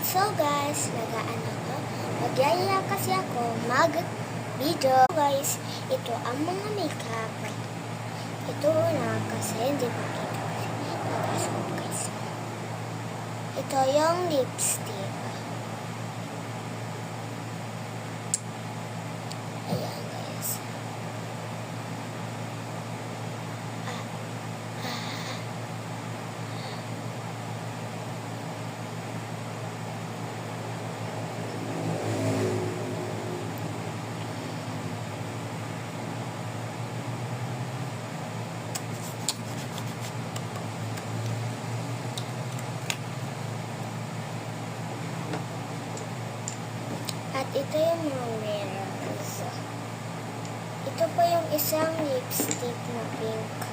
So guys, magyayaya kasi ako mag-video. Guys, ito ang mga makeup. Ito na kasi hindi makita kasi nag-asok guys. Ito yung lipstick. Ayan guys. At ito yung mga mirrors. Ito pa yung isang lipstick na pink.